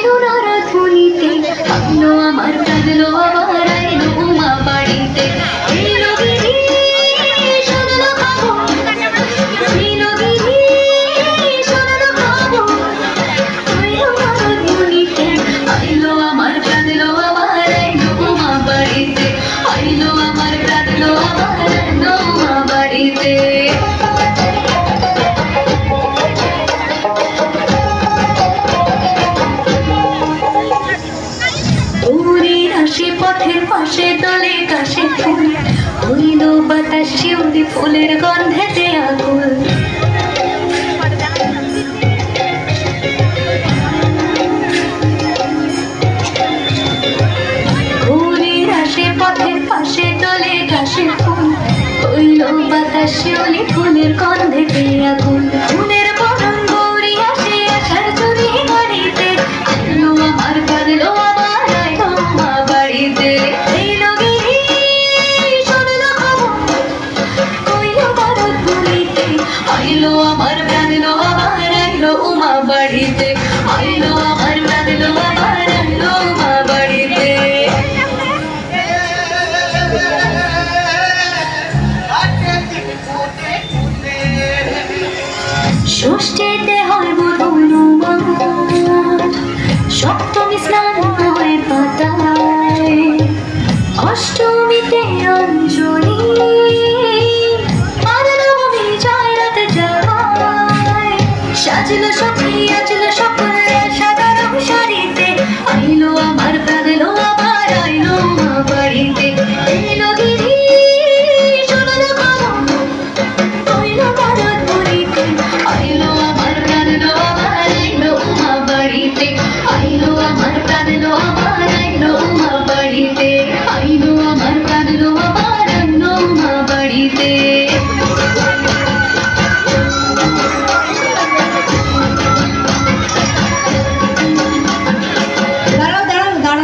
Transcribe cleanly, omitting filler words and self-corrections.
আইলো নারাধুনিতে আইলো আমার কাঁদলো আবার আইলো উমা বাড়িতে এলো গিরি শোনালো খবর এলো গিরি শোনালো খবর আইলো নারাধুনিতে আইলো আমার কাঁদলো আবার আইলো উমা বাড়িতে আইলো আমার কাঁদলো আবার আইলো উমা বাড়িতে পথের পাশে দলে কাশে ফুল হইল বাতাস শিউলি ফুলের গন্ধেতে আগুল ঘুরির আসে পথের পাশে দলে কাশে ফুল হইল বাতাস শিউলি ফুলের গন্ধেতে আগুল ফুলের বরণ গৌরী আসে আসার চুরি বাড়িতে আইলো আমার কাঁদলো আবার আইলো মা বাড়িতে এলো গিরি শোনালো খবর কইলো নারাধুনিতে আইলো আমার কাঁদলো আবার আইলো উমা বাড়িতে আইলো আমার কাঁদলো আবার আইলো উমা বাড়িতে ষষ্ঠী